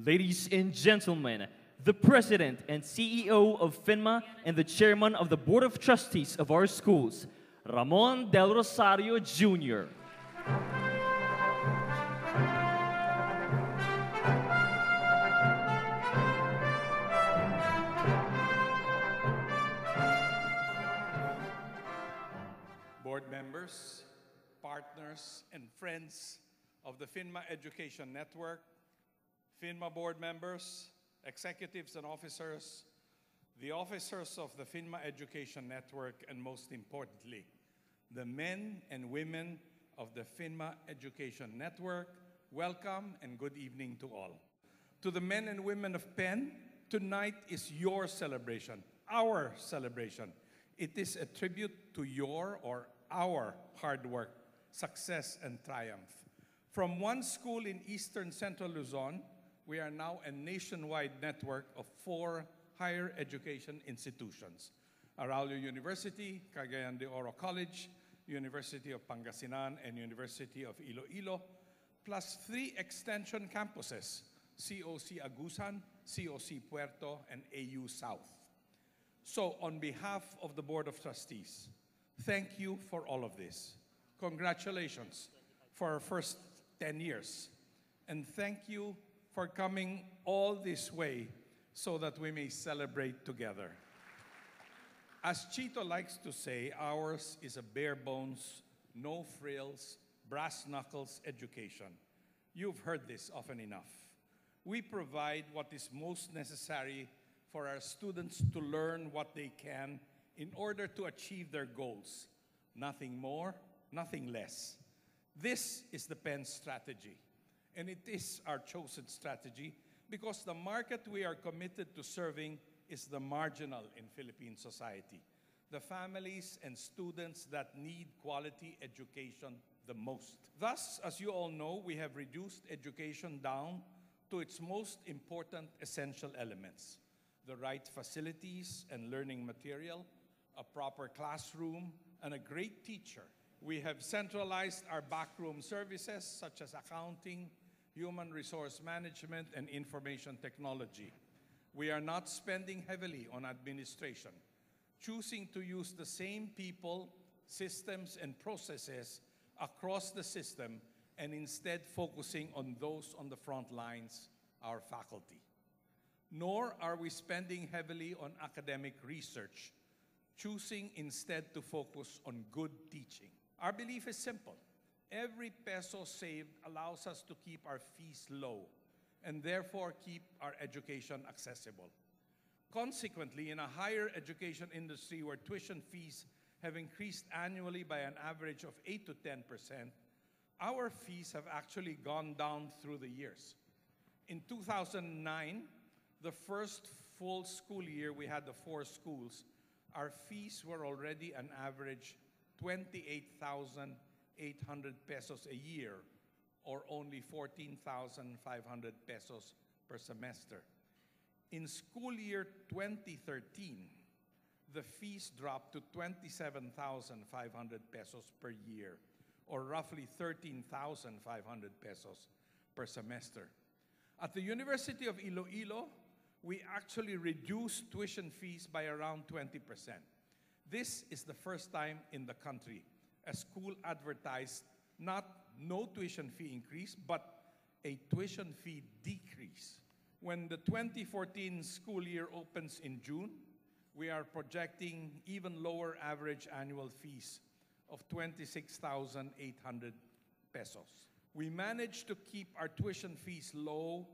Ladies and gentlemen, the President and CEO of FINMA and the Chairman of the Board of Trustees of our schools, Ramon Del Rosario Jr. Board members, partners, and friends of the FINMA Education Network, FINMA board members, executives and officers, the officers of the FINMA Education Network, and most importantly, the men and women of the FINMA Education Network, welcome and good evening to all. To the men and women of PEN, tonight is your celebration, our celebration. It is a tribute to your or our hard work, success, and triumph. From one school in Eastern Central Luzon, we are now a nationwide network of 4 higher education institutions: Araujo University, Cagayan de Oro College, University of Pangasinan, and University of Iloilo, plus 3 extension campuses: COC Agusan, COC Puerto, and AU South. So on behalf of the Board of Trustees, thank you for all of this. Congratulations for our first 10 years. And thank you for coming all this way so that we may celebrate together. As Chito likes to say, ours is a bare bones, no frills, brass knuckles education. You've heard this often enough. We provide what is most necessary for our students to learn what they can in order to achieve their goals. Nothing more, nothing less. This is the PEN strategy. And it is our chosen strategy because the market we are committed to serving is the marginal in Philippine society, the families and students that need quality education the most. Thus, as you all know, we have reduced education down to its most important essential elements: the right facilities and learning material, a proper classroom, and a great teacher. We have centralized our backroom services such as accounting, human resource management, and information technology. We are not spending heavily on administration, choosing to use the same people, systems, and processes across the system, and instead focusing on those on the front lines, our faculty. Nor are we spending heavily on academic research, choosing instead to focus on good teaching. Our belief is simple. Every peso saved allows us to keep our fees low and therefore keep our education accessible. Consequently, in a higher education industry where tuition fees have increased annually by an average of 8 to 10%, our fees have actually gone down through the years. In 2009, the first full school year we had the 4 schools, our fees were already an average 28,800 pesos a year, or only 14,500 pesos per semester. In school year 2013, the fees dropped to 27,500 pesos per year, or roughly 13,500 pesos per semester. At the University of Iloilo, we actually reduced tuition fees by around 20%. This is the first time in the country a school advertised not no tuition fee increase, but a tuition fee decrease. When the 2014 school year opens in June, we are projecting even lower average annual fees of 26,800 pesos. We managed to keep our tuition fees low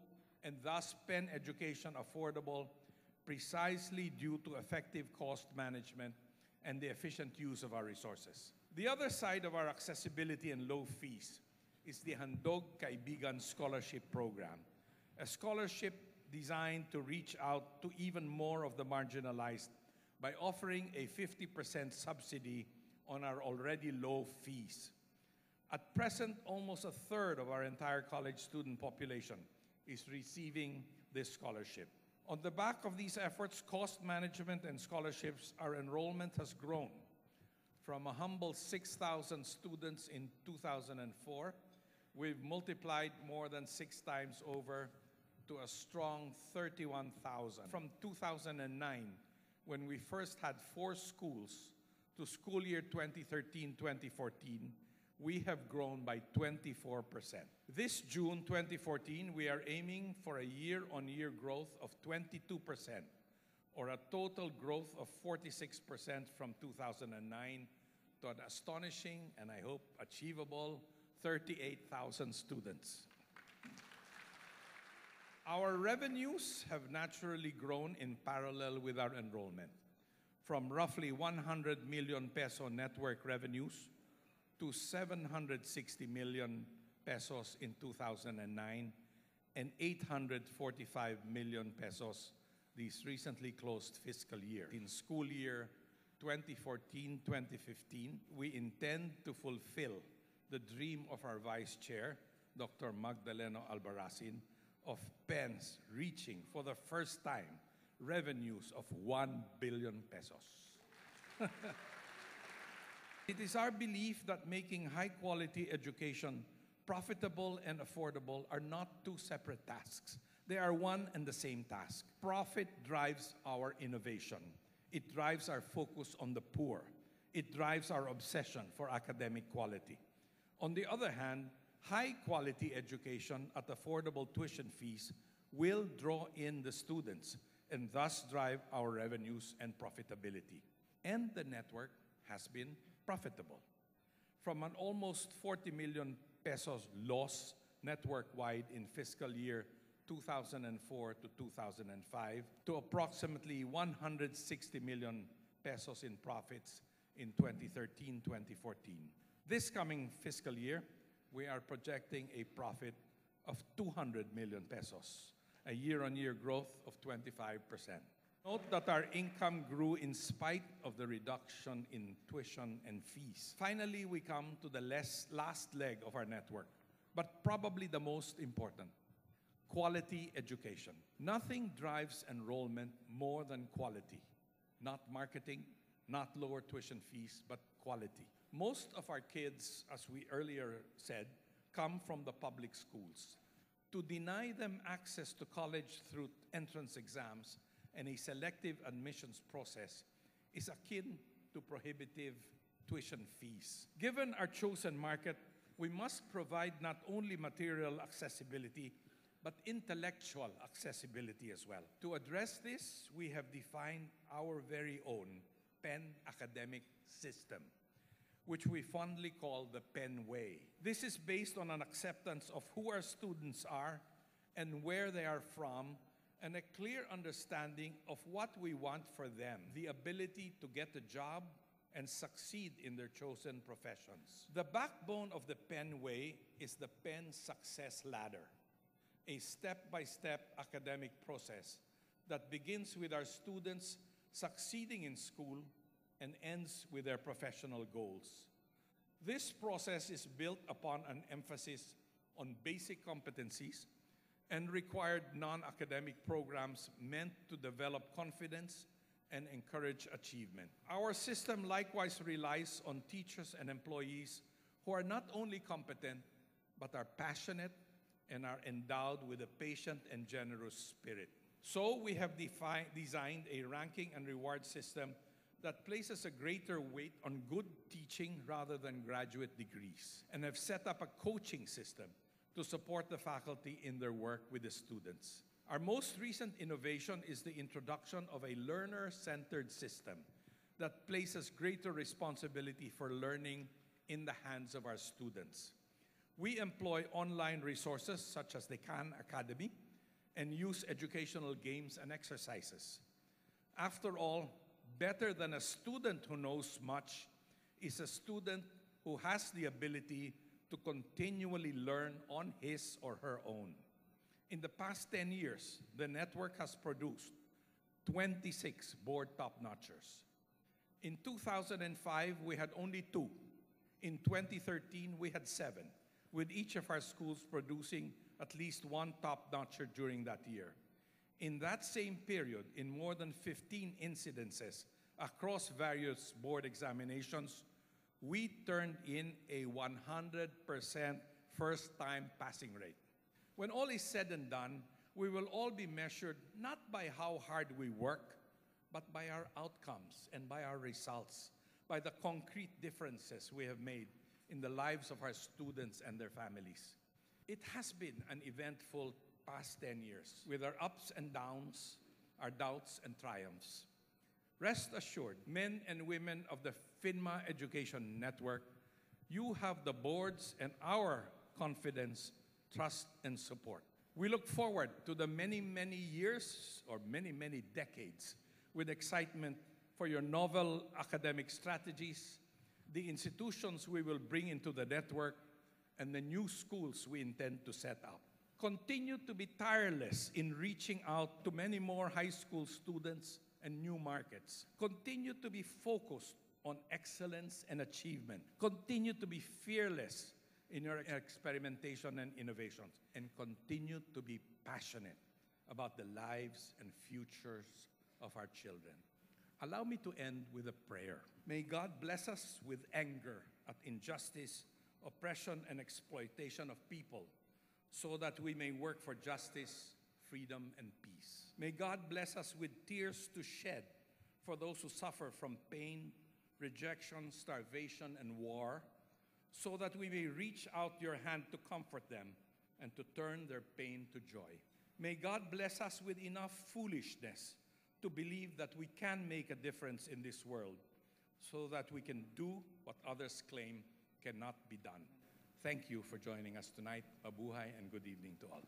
and thus PEN education affordable precisely due to effective cost management and the efficient use of our resources. The other side of our accessibility and low fees is the Handog Kaibigan Scholarship Program, a scholarship designed to reach out to even more of the marginalized by offering a 50% subsidy on our already low fees. At present, almost a third of our entire college student population is receiving this scholarship. On the back of these efforts, cost management and scholarships, our enrollment has grown from a humble 6,000 students in 2004. We've multiplied more than 6 times over to a strong 31,000. From 2009, when we first had 4 schools, to school year 2013-2014, we have grown by 24%. This June 2014, we are aiming for a year-on-year growth of 22%, or a total growth of 46% from 2009 to an astonishing, and I hope achievable, 38,000 students. Our revenues have naturally grown in parallel with our enrollment, from roughly 100 million peso network revenues to 760 million pesos in 2009 and 845 million pesos this recently closed fiscal year. In school year 2014-2015, we intend to fulfill the dream of our Vice Chair, Dr. Magdaleno Albarracin, of PEN's reaching for the first time revenues of 1 billion pesos. It is our belief that making high-quality education profitable and affordable are not 2 separate tasks. They are one and the same task. Profit drives our innovation. It drives our focus on the poor. It drives our obsession for academic quality. On the other hand, high-quality education at affordable tuition fees will draw in the students and thus drive our revenues and profitability. And the network has been profitable. From an almost 40 million pesos loss network-wide in fiscal year 2004 to 2005 to approximately 160 million pesos in profits in 2013-2014. This coming fiscal year, we are projecting a profit of 200 million pesos, a year-on-year growth of 25%. Note that our income grew in spite of the reduction in tuition and fees. Finally, we come to the last leg of our network, but probably the most important: quality education. Nothing drives enrollment more than quality. Not marketing, not lower tuition fees, but quality. Most of our kids, as we earlier said, come from the public schools. To deny them access to college through entrance exams and a selective admissions process is akin to prohibitive tuition fees. Given our chosen market, we must provide not only material accessibility, but intellectual accessibility as well. To address this, we have defined our very own PEN academic system, which we fondly call the PEN Way. This is based on an acceptance of who our students are and where they are from, and a clear understanding of what we want for them, the ability to get a job and succeed in their chosen professions. The backbone of the PEN Way is the PEN Success Ladder, a step-by-step academic process that begins with our students succeeding in school and ends with their professional goals. This process is built upon an emphasis on basic competencies and required non-academic programs meant to develop confidence and encourage achievement. Our system likewise relies on teachers and employees who are not only competent, but are passionate and are endowed with a patient and generous spirit. So we have designed a ranking and reward system that places a greater weight on good teaching rather than graduate degrees, and have set up a coaching system to support the faculty in their work with the students. Our most recent innovation is the introduction of a learner-centered system that places greater responsibility for learning in the hands of our students. We employ online resources such as the Khan Academy and use educational games and exercises. After all, better than a student who knows much is a student who has the ability to continually learn on his or her own. In the past 10 years, the network has produced 26 board top-notchers. In 2005, we had only 2. In 2013, we had 7, with each of our schools producing at least 1 top-notcher during that year. In that same period, in more than 15 incidences across various board examinations, we turned in a 100% first-time passing rate. When all is said and done, we will all be measured not by how hard we work, but by our outcomes and by our results, by the concrete differences we have made in the lives of our students and their families. It has been an eventful past 10 years, with our ups and downs, our doubts and triumphs. Rest assured, men and women of the FINMA Education Network, you have the board's and our confidence, trust, and support. We look forward to the many, many years or many, many decades with excitement for your novel academic strategies, the institutions we will bring into the network, and the new schools we intend to set up. Continue to be tireless in reaching out to many more high school students and new markets. Continue to be focused on excellence and achievement. Continue to be fearless in your experimentation and innovations. And continue to be passionate about the lives and futures of our children. Allow me to end with a prayer. May God bless us with anger at injustice, oppression, and exploitation of people, so that we may work for justice, freedom, and peace. May God bless us with tears to shed for those who suffer from pain, rejection, starvation, and war, so that we may reach out your hand to comfort them and to turn their pain to joy. May God bless us with enough foolishness to believe that we can make a difference in this world, so that we can do what others claim cannot be done. Thank you for joining us tonight. Mabuhay and good evening to all.